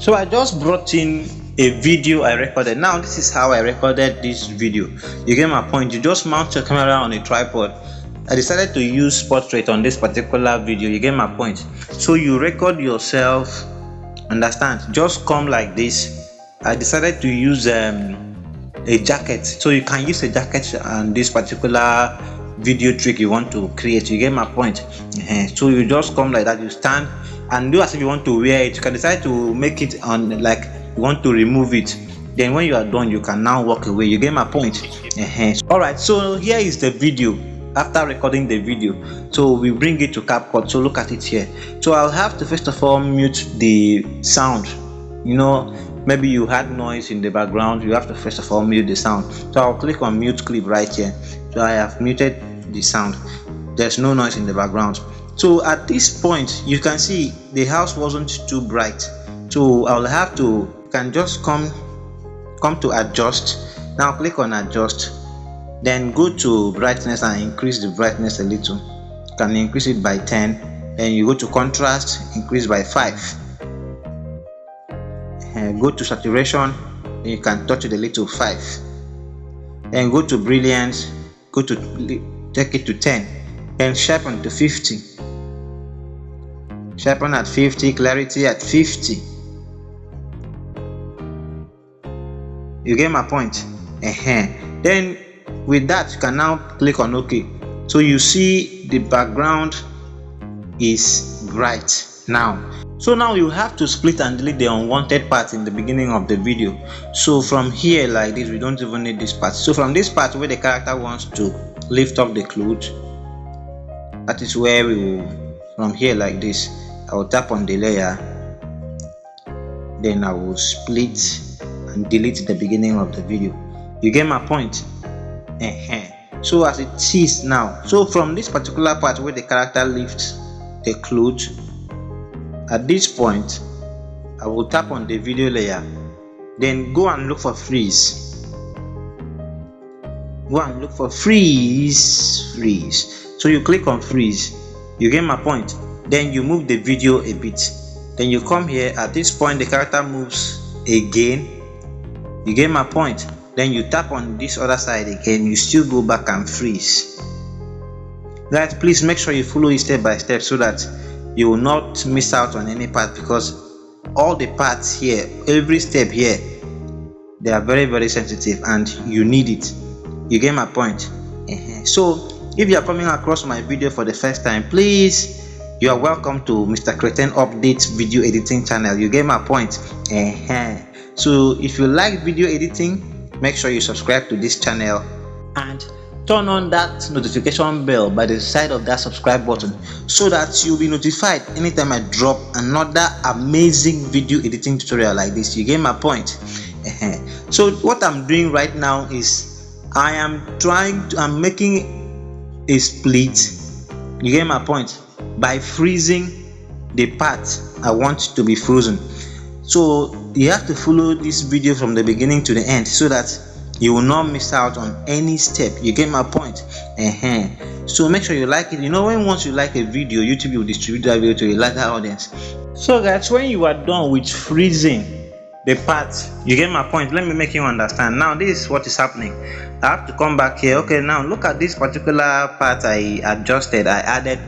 So I just brought in a video I recorded. Now this is how I recorded this video. You get my point. You just mount your camera on a tripod. I decided to use portrait on this particular video. You get my point. So you record yourself, understand, just come like this. I decided to use a jacket, so you can use a jacket on this particular video trick you want to create. You get my point. So you just come like that, you stand and do as if you want to wear it. You can decide to make it on like you want to remove it. Then when you are done, you can now walk away. You get my point. All right, so here is the video after recording the video. So we bring it to Capcut. So look at it here. So I'll have to first of all mute the sound. You know, maybe you had noise in the background. You have to first of all mute the sound. So I'll click on mute clip right here. So I have muted the sound. There's no noise in the background. So at this point you can see the house wasn't too bright, so I'll have to just come to adjust. Now click on adjust, then go to brightness and increase the brightness a little. You can increase it by 10. Then you go to contrast, increase by 5. Go to saturation, then you can touch it a little, 5. Then go to brilliance, go to take it to 10. Then sharpen to 50. Sharpen at 50, clarity at 50. You get my point. Then with that you can now click on OK. So you see the background is bright now. So now you have to split and delete the unwanted part in the beginning of the video. So from here like this, we don't even need this part. So from this part where the character wants to lift up the clothes, that is where we will, from here like this, I will tap on the layer, then I will split and delete the beginning of the video. You get my point. So as it is now, so from this particular part where the character lifts the clothes, at this point I will tap on the video layer, then go and look for freeze. Go and look for freeze. So you click on freeze. You get my point. Then you move the video a bit. Then you come here. At this point the character moves again. You get my point. Then you tap on this other side again. You still go back and freeze. Guys, please make sure you follow it step by step so that you will not miss out on any part, because all the parts here, every step here, they are very, very sensitive and you need it. You get my point. So if you are coming across my video for the first time, please, you are welcome to Mr. Cretin Update video editing channel. You get my point. So if you like video editing, make sure you subscribe to this channel and turn on that notification bell by the side of that subscribe button, so that you'll be notified anytime I drop another amazing video editing tutorial like this. You get my point. So what I'm doing right now is I'm making a split. You get my point, by freezing the part I want to be frozen. So you have to follow this video from the beginning to the end so that you will not miss out on any step. You get my point. So make sure you like it. You know, once you like a video, YouTube will distribute that video to a larger audience. So guys, when you are done with freezing the part, you get my point. Let me make you understand. Now this is what is happening. I have to come back here. Okay, now look at this particular part I adjusted. I added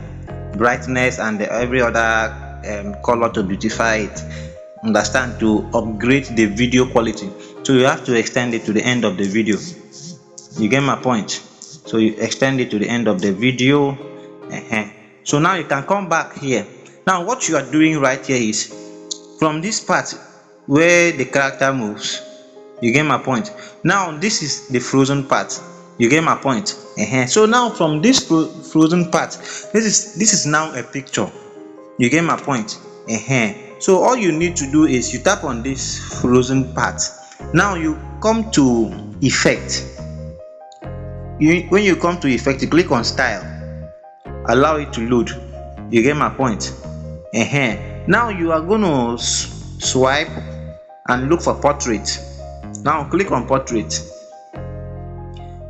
brightness and every other color to beautify it, understand, to upgrade the video quality. So you have to extend it to the end of the video. You get my point. So you extend it to the end of the video. So now you can come back here. Now what you are doing right here is, from this part where the character moves, you get my point. Now this is the frozen part. You get my point. So now from this frozen part, this is now a picture. You get my point. So all you need to do is you tap on this frozen part. Now you come to effect. When you come to effect, you click on style, allow it to load. You get my point. Now you are going to swipe and look for portrait. Now click on portrait.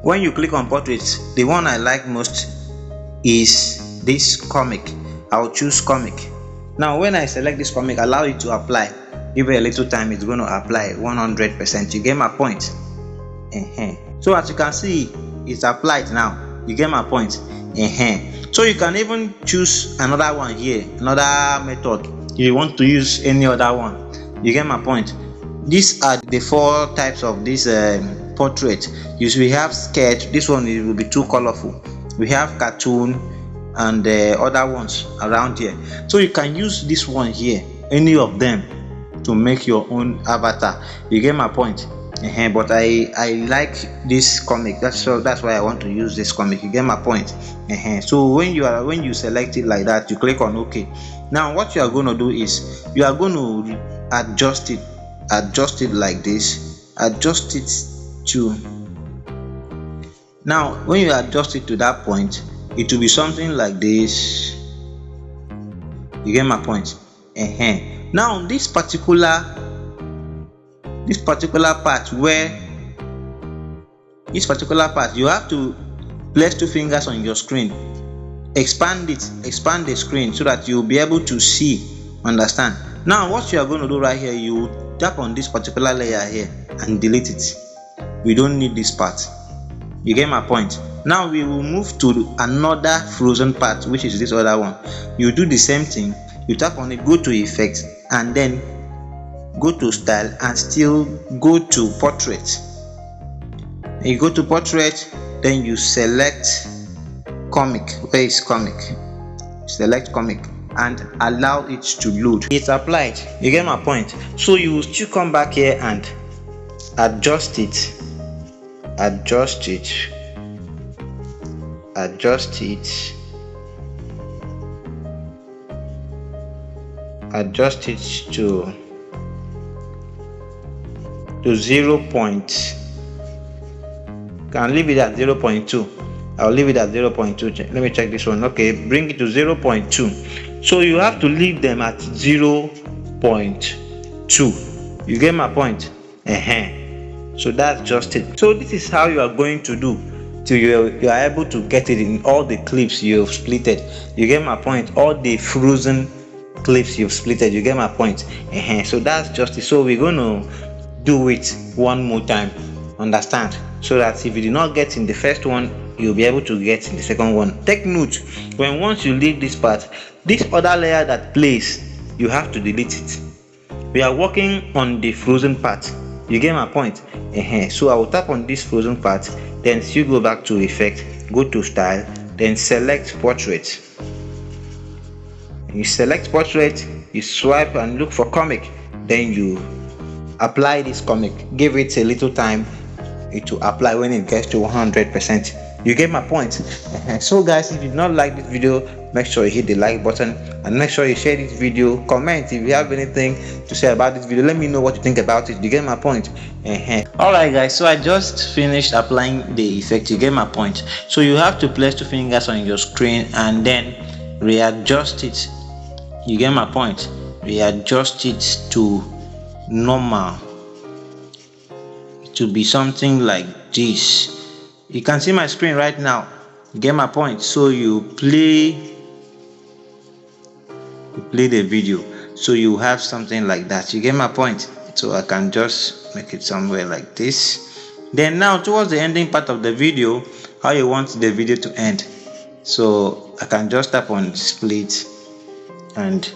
When you click on portrait, the one I like most is this comic. I'll choose comic. Now when I select this comic, allow it to apply. give it a little time, it's going to apply 100%. You get my point? So as you can see, it's applied now. You get my point? So you can even choose another one here, another method. If you want to use any other one, you get my point? These are the 4 types of this portrait. We have sketch. This one will be too colorful. We have cartoon and other ones around here. So you can use this one here, any of them, to make your own avatar. You get my point? But I like this comic. That's why I want to use this comic. You get my point? So when you select it like that, you click on OK. Now what you are going to do is you are going to adjust it like this. Adjust it to, now when you adjust it to that point, it will be something like this. You get my point? Now this particular part, you have to place 2 fingers on your screen, expand the screen so that you'll be able to see. Understand? Now what you are going to do right here, you tap on this particular layer here and delete it. We don't need this part. You get my point? Now we will move to another frozen part, which is this other one. You do the same thing. You tap on it, go to effect, and then go to style, and still go to portrait. You go to portrait, then you select comic. Where is comic? Select comic and allow it to load. It's applied. You get my point? So you will still come back here and adjust it to 0. Can leave it at 0.2. I'll leave it at 0.2. Let me check this one. Okay, bring it to 0.2. So you have to leave them at 0.2. You get my point? So that's just it. So this is how you are going to do till you are able to get it in all the clips you've splitted. You get my point? All the frozen clips you've splitted. You get my point? So that's just it. So we're going to do it one more time. Understand? So that if you did not get in the first one, you'll be able to get in the second one. Take note, once you leave this part, this other layer that plays, you have to delete it. We are working on the frozen part. You get my point? So I will tap on this frozen part, then you go back to effect, go to style, then select portrait. You select portrait, you swipe and look for comic, then you apply this comic. Give it a little time, it will apply when it gets to 100%. You get my point? So guys, if you did not like this video, make sure you hit the like button and make sure you share this video. Comment if you have anything to say about this video. Let me know what you think about it. You get my point? Alright guys, so I just finished applying the effect. You get my point? So you have to place 2 fingers on your screen and then readjust it. You get my point? Readjust it to normal. It will be something like this. You can see my screen right now. You get my point? So you play the video, so you have something like that. You get my point? So I can just make it somewhere like this. Then now towards the ending part of the video, how you want the video to end. So I can just tap on split and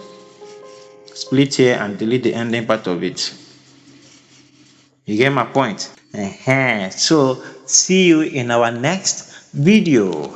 split here and delete the ending part of it. You get my point? So see you in our next video.